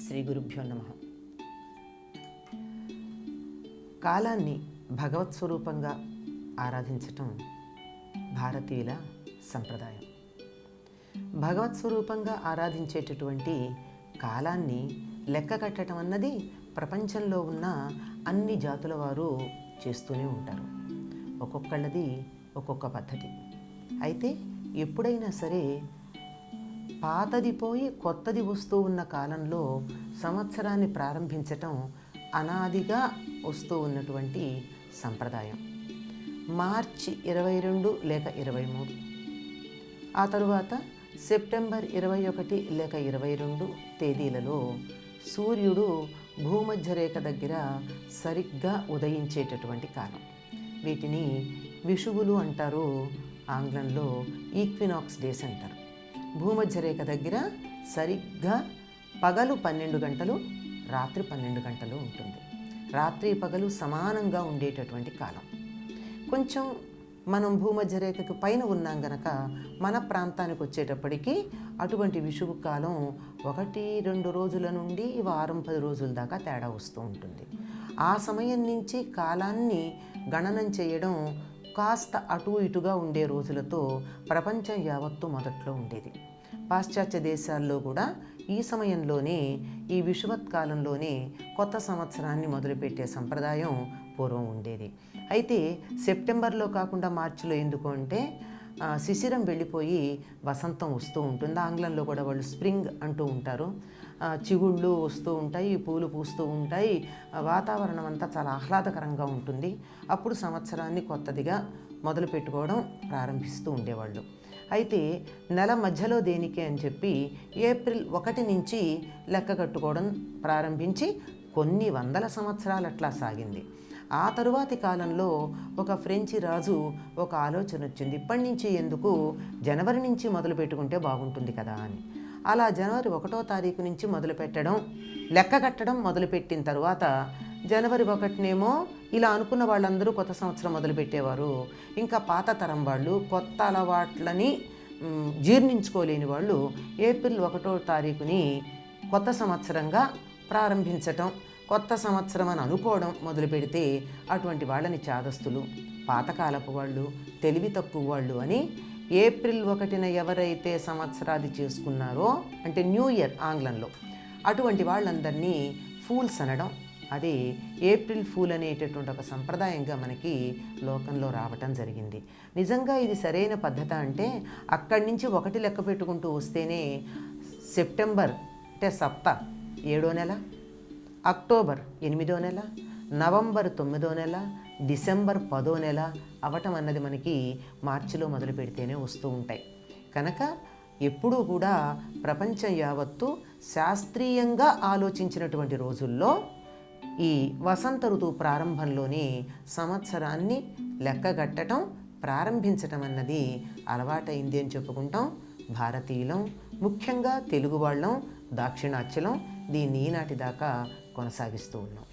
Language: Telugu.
శ్రీ గురుభ్యో నమః. కాలాన్ని భగవత్ స్వరూపంగా ఆరాధించటం భారతీయుల సంప్రదాయం. భగవత్ స్వరూపంగా ఆరాధించేటటువంటి కాలాన్ని లెక్క కట్టడం అన్నది ప్రపంచంలో ఉన్న అన్ని జాతుల వారు చేస్తూనే ఉంటారు. ఒక్కొక్కళ్ళది ఒక్కొక్క పద్ధతి. అయితే ఎప్పుడైనా సరే పాతది పోయి కొత్తది వస్తూ ఉన్న కాలంలో సంవత్సరాన్ని ప్రారంభించటం అనాదిగా వస్తూ ఉన్నటువంటి సంప్రదాయం. మార్చి 22 లేక 23, ఆ తరువాత సెప్టెంబర్ 21 లేక 22 తేదీలలో సూర్యుడు భూమధ్య రేఖ దగ్గర సరిగ్గా ఉదయించేటటువంటి కాలం. వీటిని విషువులు అంటారు, ఆంగ్లంలో ఈక్వినాక్స్ డేస్ అంటారు. భూమధ్య రేఖ దగ్గర సరిగ్గా పగలు 12 గంటలు, రాత్రి 12 గంటలు ఉంటుంది. రాత్రి పగలు సమానంగా ఉండేటటువంటి కాలం. కొంచెం మనం భూమధ్య రేఖకు పైన ఉన్నాం గనక మన ప్రాంతానికి వచ్చేటప్పటికి అటువంటి విషువు కాలం 1-2 రోజుల నుండి వారం 10 రోజుల దాకా తేడా వస్తూ ఉంటుంది. ఆ సమయం నుంచి కాలాన్ని గణనం చేయడం కాస్త అటు ఇటుగా ఉండే రోజులతో ప్రపంచం యావత్తు మొదట్లో ఉండేది. పాశ్చాత్య దేశాల్లో కూడా ఈ సమయంలోనే, ఈ విషువత్కాలంలోనే కొత్త సంవత్సరాన్ని మొదలుపెట్టే సంప్రదాయం పూర్వం ఉండేది. అయితే సెప్టెంబర్లో కాకుండా మార్చిలో ఎందుకు అంటే శిశిరం వెళ్ళిపోయి వసంతం వస్తూ ఉంటుంది. ఆంగ్లంలో కూడా వాళ్ళు స్ప్రింగ్ అంటూ ఉంటారు. చిగుళ్ళు వస్తూ ఉంటాయి, పూలు పూస్తూ ఉంటాయి, వాతావరణం అంతా చాలా ఆహ్లాదకరంగా ఉంటుంది. అప్పుడు సంవత్సరాన్ని కొత్తదిగా మొదలు పెట్టుకోవడం ప్రారంభిస్తూ ఉండేవాళ్ళు. అయితే నెల మధ్యలో దేనికి అని చెప్పి ఏప్రిల్ 1 నుంచి లెక్క కట్టుకోవడం ప్రారంభించి కొన్ని వందల సంవత్సరాలు అట్లా సాగింది. ఆ తరువాతి కాలంలో ఒక ఫ్రెంచి రాజు ఒక ఆలోచన వచ్చింది, ఇప్పటి నుంచి ఎందుకు జనవరి నుంచి మొదలు పెట్టుకుంటే బాగుంటుంది కదా అని. అలా జనవరి 1వ తారీఖు నుంచి మొదలు పెట్టడం, లెక్క కట్టడం మొదలుపెట్టిన తర్వాత జనవరి 1నేమో ఇలా అనుకున్న వాళ్ళందరూ కొత్త సంవత్సరం మొదలుపెట్టేవారు. ఇంకా పాత తరం వాళ్ళు, కొత్త అలవాట్లని జీర్ణించుకోలేని వాళ్ళు ఏప్రిల్ 1వ తారీఖుని కొత్త సంవత్సరంగా ప్రారంభించటం, కొత్త సంవత్సరం అని అనుకోవడం మొదలు పెడితే అటువంటి వాళ్ళని చాదస్తులు, పాతకాలపు వాళ్ళు, తెలివి తక్కువ వాళ్ళు అని ఏప్రిల్ 1న ఎవరైతే సంవత్సరాది చేసుకున్నారో, అంటే న్యూ ఇయర్ ఆంగ్లంలో, అటువంటి వాళ్ళందరినీ ఫూల్స్ అనడం. అది ఏప్రిల్ ఫూల్ అనేటటువంటి ఒక సంప్రదాయంగా మనకి లోకంలో రావటం జరిగింది. నిజంగా ఇది సరైన పద్ధతి అంటే అక్కడి నుంచి 1 లెక్క పెట్టుకుంటూ వస్తేనే సెప్టెంబర్ అంటే సప్త 7వ నెల, అక్టోబర్ 8వ నెల, నవంబర్ 9వ నెల, డిసెంబర్ 10వ నెల అవటం అన్నది మనకి మార్చిలో మొదలు పెడితేనే వస్తూ ఉంటాయి. కనుక ఎప్పుడూ కూడా ప్రపంచం యావత్తు శాస్త్రీయంగా ఆలోచించినటువంటి రోజుల్లో ఈ వసంత ఋతువు ప్రారంభంలోనే సంవత్సరాన్ని లెక్కగట్టడం ప్రారంభించటం అన్నది అలవాటైంది అని చెప్పుకుంటాం. భారతీయులం, ముఖ్యంగా తెలుగు వాళ్ళం, దాక్షిణాత్యులం దీన్ని ఈనాటి దాకా కొనసాగిస్తూ ఉన్నాం.